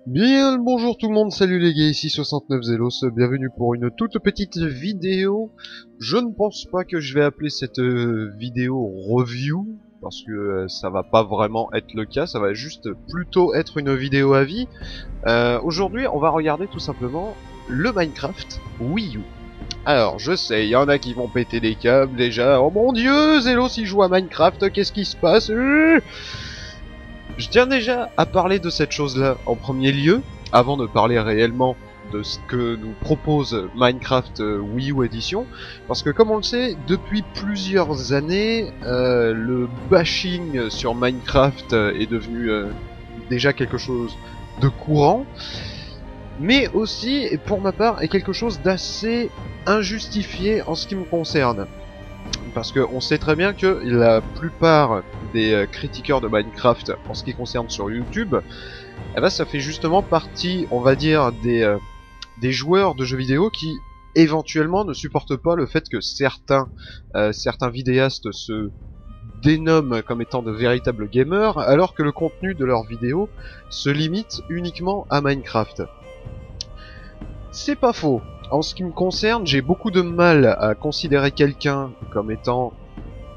Bien le bonjour tout le monde, salut les gars, ici 69 Zelos, bienvenue pour une toute petite vidéo. Je ne pense pas que je vais appeler cette vidéo review, parce que ça va pas vraiment être le cas, ça va juste plutôt être une vidéo avis. Aujourd'hui on va regarder tout simplement le Minecraft Wii U. Alors je sais, il y en a qui vont péter des câbles déjà, oh mon dieu, Zelos il joue à Minecraft, qu'est-ce qui se passe Je tiens déjà à parler de cette chose-là en premier lieu, avant de parler réellement de ce que nous propose Minecraft Wii U Edition, parce que comme on le sait, depuis plusieurs années, le bashing sur Minecraft est devenu déjà quelque chose de courant, mais aussi, et pour ma part, est quelque chose d'assez injustifié en ce qui me concerne. Parce qu'on sait très bien que la plupart des critiqueurs de Minecraft en ce qui concerne sur YouTube, eh ben, ça fait justement partie, on va dire, des joueurs de jeux vidéo qui éventuellement ne supportent pas le fait que certains vidéastes se dénomment comme étant de véritables gamers, alors que le contenu de leurs vidéos se limite uniquement à Minecraft. C'est pas faux. En ce qui me concerne, j'ai beaucoup de mal à considérer quelqu'un comme étant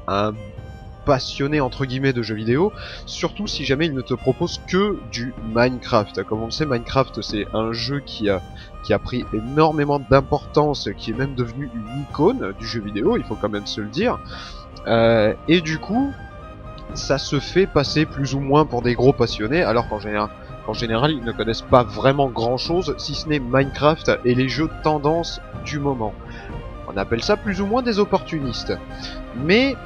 un passionné entre guillemets de jeux vidéo, surtout si jamais il ne te propose que du Minecraft. Comme on le sait, Minecraft c'est un jeu qui a pris énormément d'importance, qui est même devenu une icône du jeu vidéo, il faut quand même se le dire. Et du coup, ça se fait passer plus ou moins pour des gros passionnés, alors qu'en général, ils ne connaissent pas vraiment grand chose, si ce n'est Minecraft et les jeux tendance du moment. On appelle ça plus ou moins des opportunistes. Mais,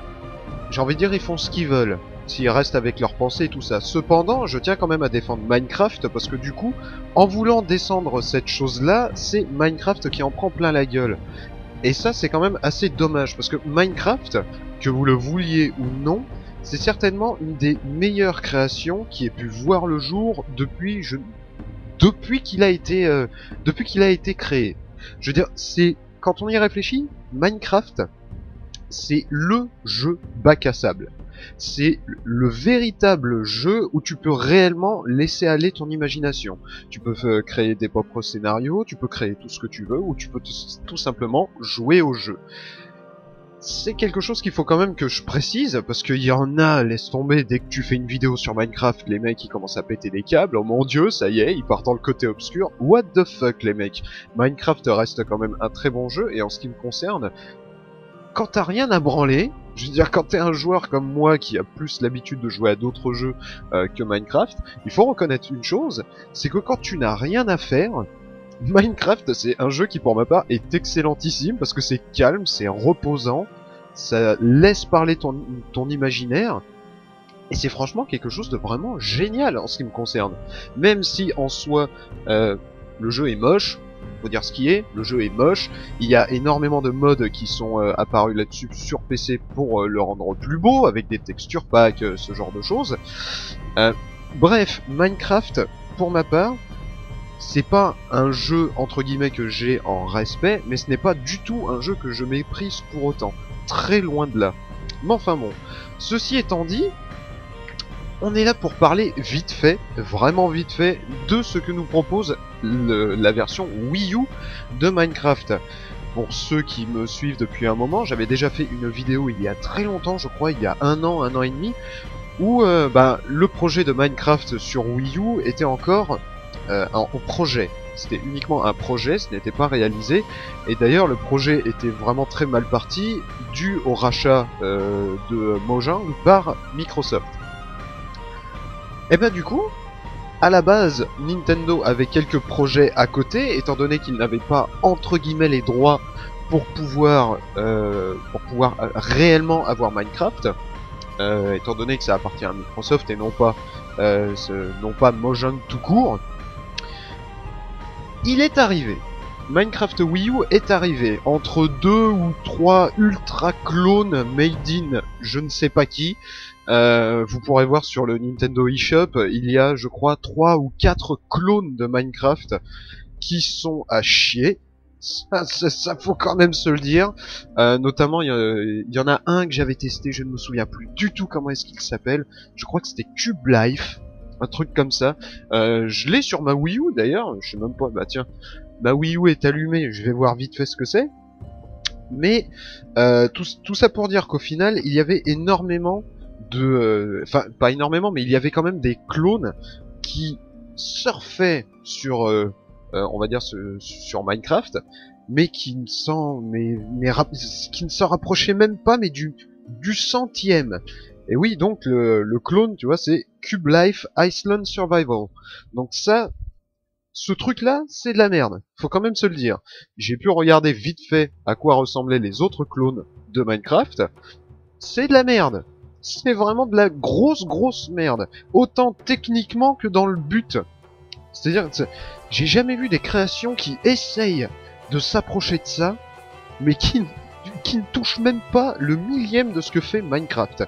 j'ai envie de dire, ils font ce qu'ils veulent, s'ils restent avec leurs pensées et tout ça. Cependant, je tiens quand même à défendre Minecraft, parce que du coup, en voulant descendre cette chose-là, c'est Minecraft qui en prend plein la gueule. Et ça, c'est quand même assez dommage, parce que Minecraft, que vous le vouliez ou non, c'est certainement une des meilleures créations qui ait pu voir le jour depuis qu'il a été créé. Je veux dire, c'est quand on y réfléchit, Minecraft, c'est le jeu bac à sable. C'est le véritable jeu où tu peux réellement laisser aller ton imagination. Tu peux créer tes propres scénarios, tu peux créer tout ce que tu veux, ou tu peux tout simplement jouer au jeu. C'est quelque chose qu'il faut quand même que je précise, parce qu'il y en a, laisse tomber, dès que tu fais une vidéo sur Minecraft, les mecs ils commencent à péter des câbles, oh mon dieu, ça y est, ils partent dans le côté obscur, what the fuck les mecs. Minecraft reste quand même un très bon jeu, et en ce qui me concerne, quand t'as rien à branler, je veux dire quand t'es un joueur comme moi qui a plus l'habitude de jouer à d'autres jeux que Minecraft, il faut reconnaître une chose, c'est que quand tu n'as rien à faire, Minecraft, c'est un jeu qui, pour ma part, est excellentissime parce que c'est calme, c'est reposant, ça laisse parler ton imaginaire, et c'est franchement quelque chose de vraiment génial en ce qui me concerne. Même si, en soi, le jeu est moche, faut dire ce qui est, le jeu est moche, il y a énormément de mods qui sont apparus là-dessus sur PC pour le rendre plus beau, avec des texture packs, ce genre de choses. Bref, Minecraft, pour ma part, c'est pas un jeu entre guillemets que j'ai en respect, mais ce n'est pas du tout un jeu que je méprise pour autant. Très loin de là. Mais enfin bon. Ceci étant dit, on est là pour parler vite fait, vraiment vite fait, de ce que nous propose la version Wii U de Minecraft. Pour ceux qui me suivent depuis un moment, j'avais déjà fait une vidéo il y a très longtemps, je crois, il y a un an et demi, où le projet de Minecraft sur Wii U était encore au projet. C'était uniquement un projet, ce n'était pas réalisé. Et d'ailleurs, le projet était vraiment très mal parti, dû au rachat de Mojang par Microsoft. Et ben du coup, à la base, Nintendo avait quelques projets à côté, étant donné qu'ils n'avaient pas entre guillemets les droits pour pouvoir réellement avoir Minecraft, étant donné que ça appartient à Microsoft et non pas Mojang tout court. Il est arrivé. Minecraft Wii U est arrivé entre 2 ou 3 ultra clones made in je ne sais pas qui. Vous pourrez voir sur le Nintendo eShop, il y a je crois 3 ou 4 clones de Minecraft qui sont à chier. Ça faut quand même se le dire. Notamment il y en a un que j'avais testé, je ne me souviens plus du tout comment est-ce qu'il s'appelle. Je crois que c'était Cube Life. un truc comme ça. Je l'ai sur ma Wii U d'ailleurs, je sais même pas, bah tiens, ma Wii U est allumée, je vais voir vite fait ce que c'est. Mais tout ça pour dire qu'au final, il y avait énormément de... Enfin, pas énormément, mais il y avait quand même des clones qui surfaient sur, on va dire, sur Minecraft, mais qui ne qui ne s'en rapprochaient même pas, mais du centième. Et oui, donc le clone, tu vois, c'est Cube Life Iceland Survival. Donc ça, ce truc-là, c'est de la merde. Faut quand même se le dire. J'ai pu regarder vite fait à quoi ressemblaient les autres clones de Minecraft. C'est de la merde. C'est vraiment de la grosse merde. Autant techniquement que dans le but. C'est-à-dire, j'ai jamais vu des créations qui essayent de s'approcher de ça, mais qui ne touchent même pas le millième de ce que fait Minecraft.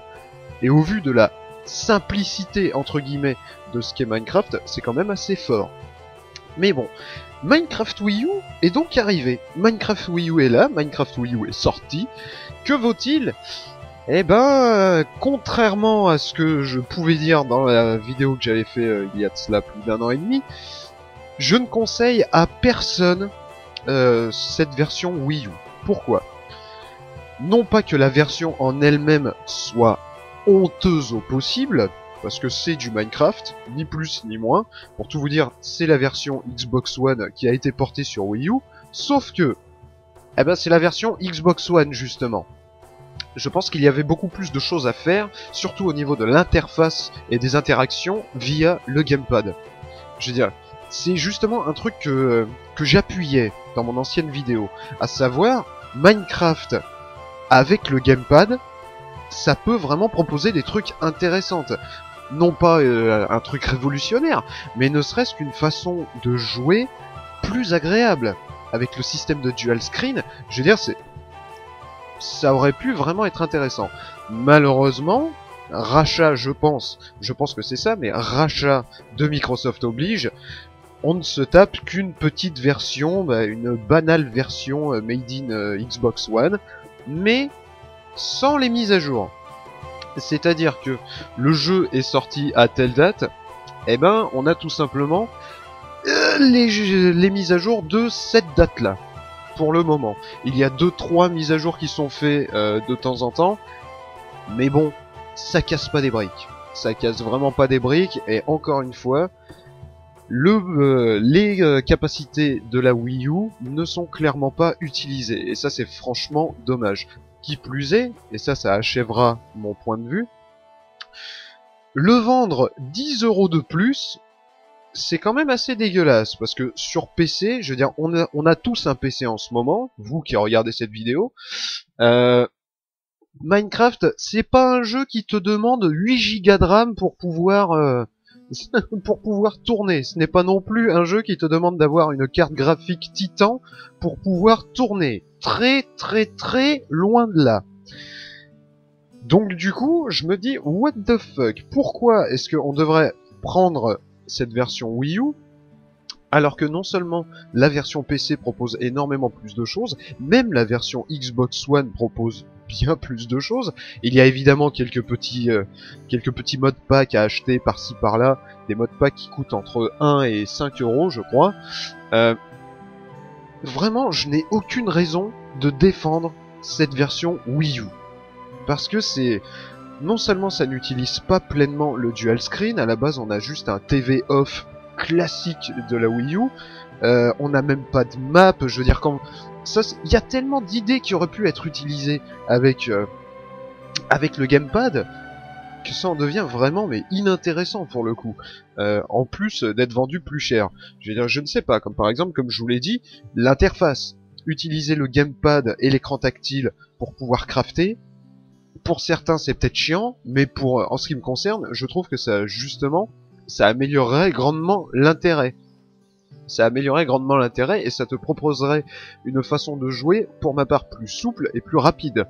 Et au vu de la simplicité, entre guillemets, de ce qu'est Minecraft, c'est quand même assez fort. Mais bon, Minecraft Wii U est donc arrivé. Minecraft Wii U est là, Minecraft Wii U est sorti. Que vaut-il? Eh ben, contrairement à ce que je pouvais dire dans la vidéo que j'avais fait il y a de cela plus d'1 an et demi, je ne conseille à personne cette version Wii U. Pourquoi? Non pas que la version en elle-même soit honteuse au possible, parce que c'est du Minecraft, ni plus ni moins. Pour tout vous dire, c'est la version Xbox One qui a été portée sur Wii U, sauf que, eh ben, c'est la version Xbox One justement. Je pense qu'il y avait beaucoup plus de choses à faire, surtout au niveau de l'interface et des interactions via le gamepad. Je veux dire, c'est justement un truc que j'appuyais dans mon ancienne vidéo, à savoir Minecraft avec le gamepad, ça peut vraiment proposer des trucs intéressants. Non pas un truc révolutionnaire, mais ne serait-ce qu'une façon de jouer plus agréable. Avec le système de dual screen, je veux dire, ça aurait pu vraiment être intéressant. Malheureusement, rachat, je pense que c'est ça, mais rachat de Microsoft oblige, on ne se tape qu'une petite version, une banale version made in Xbox One, mais sans les mises à jour. C'est-à-dire que le jeu est sorti à telle date, et ben on a tout simplement les mises à jour de cette date-là. Pour le moment, il y a 2-3 mises à jour qui sont faites de temps en temps, mais bon, ça casse pas des briques. Ça casse vraiment pas des briques, et encore une fois, les capacités de la Wii U ne sont clairement pas utilisées, et ça c'est franchement dommage. Qui plus est, et ça achèvera mon point de vue, le vendre 10 € de plus, c'est quand même assez dégueulasse, parce que sur PC, je veux dire, on a tous un PC en ce moment, vous qui regardez cette vidéo, Minecraft, c'est pas un jeu qui te demande 8 Go de RAM pour pouvoir tourner. Ce n'est pas non plus un jeu qui te demande d'avoir une carte graphique Titan pour pouvoir tourner. Très loin de là. Donc du coup, je me dis, what the fuck? Pourquoi est-ce qu'on devrait prendre cette version Wii U alors que non seulement la version PC propose énormément plus de choses, même la version Xbox One propose bien plus de choses. Il y a évidemment quelques petits modpacks à acheter par-ci par-là, des modpacks qui coûtent entre 1 et 5 € je crois. Vraiment, je n'ai aucune raison de défendre cette version Wii U. Parce que c'est... Non seulement ça n'utilise pas pleinement le dual screen, à la base on a juste un TV off classique de la Wii U, on n'a même pas de map, je veux dire, il y a tellement d'idées qui auraient pu être utilisées avec le gamepad, que ça en devient vraiment mais inintéressant pour le coup, en plus d'être vendu plus cher. Je veux dire, je ne sais pas, comme par exemple, comme je vous l'ai dit, l'interface, utiliser le gamepad et l'écran tactile pour pouvoir crafter, pour certains c'est peut-être chiant, mais en ce qui me concerne, je trouve que ça améliorerait grandement l'intérêt. Ça améliorerait grandement l'intérêt et ça te proposerait une façon de jouer, pour ma part, plus souple et plus rapide.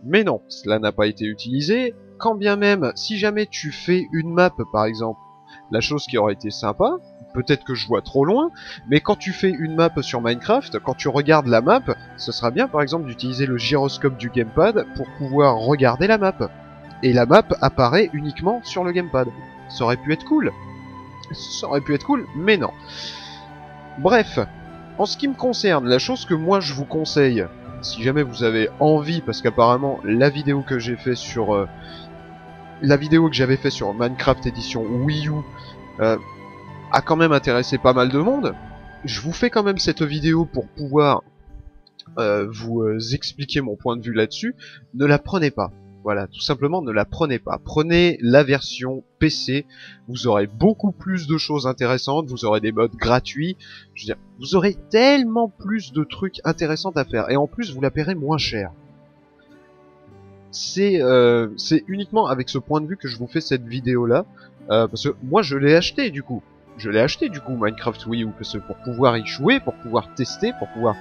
Mais non, cela n'a pas été utilisé, quand bien même, si jamais tu fais une map par exemple, la chose qui aurait été sympa, peut-être que je vois trop loin, mais quand tu fais une map sur Minecraft, quand tu regardes la map, ce sera bien par exemple d'utiliser le gyroscope du gamepad pour pouvoir regarder la map. Et la map apparaît uniquement sur le gamepad. Ça aurait pu être cool. Ça aurait pu être cool, mais non. Bref, en ce qui me concerne, la chose que moi je vous conseille, si jamais vous avez envie, parce qu'apparemment la vidéo que j'ai fait sur la vidéo que j'avais fait sur Minecraft édition Wii U a quand même intéressé pas mal de monde. Je vous fais quand même cette vidéo pour pouvoir vous expliquer mon point de vue là-dessus. Ne la prenez pas. Voilà, tout simplement ne la prenez pas. Prenez la version PC, vous aurez beaucoup plus de choses intéressantes, vous aurez des modes gratuits, je veux dire, vous aurez tellement plus de trucs intéressants à faire, et en plus vous la paierez moins cher. C'est uniquement avec ce point de vue que je vous fais cette vidéo là, parce que moi je l'ai acheté du coup. Je l'ai acheté du coup Minecraft Wii U, parce que pour pouvoir y jouer, pour pouvoir tester, pour pouvoir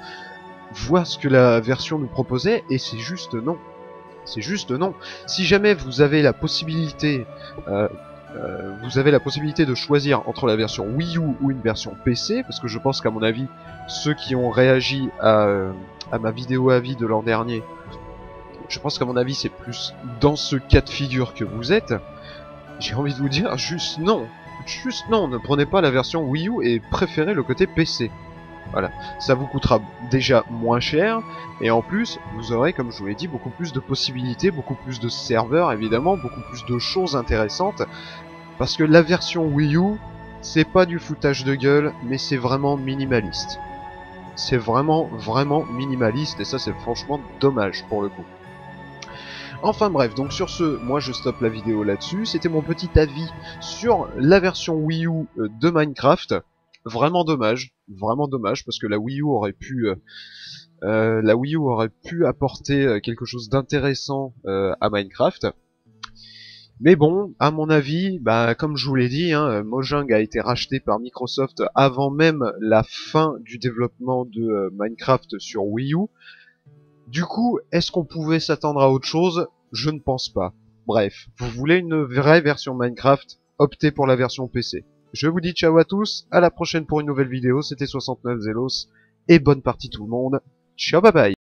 voir ce que la version nous proposait, et c'est juste non. C'est juste non. Si jamais vous avez la possibilité, de choisir entre la version Wii U ou une version PC, parce que je pense qu'à mon avis, ceux qui ont réagi à ma vidéo avis de l'an dernier, je pense qu'à mon avis c'est plus dans ce cas de figure que vous êtes. J'ai envie de vous dire juste non. Juste non, ne prenez pas la version Wii U et préférez le côté PC. Voilà, ça vous coûtera déjà moins cher, et en plus, vous aurez, comme je vous l'ai dit, beaucoup plus de possibilités, beaucoup plus de serveurs, évidemment, beaucoup plus de choses intéressantes, parce que la version Wii U, c'est pas du foutage de gueule, mais c'est vraiment minimaliste. C'est vraiment minimaliste, et ça c'est franchement dommage pour le coup. Enfin bref, donc sur ce, moi je stoppe la vidéo là-dessus, c'était mon petit avis sur la version Wii U de Minecraft. Vraiment dommage, parce que la Wii U aurait pu apporter quelque chose d'intéressant à Minecraft. Mais bon, à mon avis, bah comme je vous l'ai dit, hein, Mojang a été racheté par Microsoft avant même la fin du développement de Minecraft sur Wii U. Du coup, est-ce qu'on pouvait s'attendre à autre chose? Je ne pense pas. Bref, vous voulez une vraie version Minecraft? Optez pour la version PC. Je vous dis ciao à tous, à la prochaine pour une nouvelle vidéo, c'était 69 Zelos, et bonne partie tout le monde, ciao bye bye.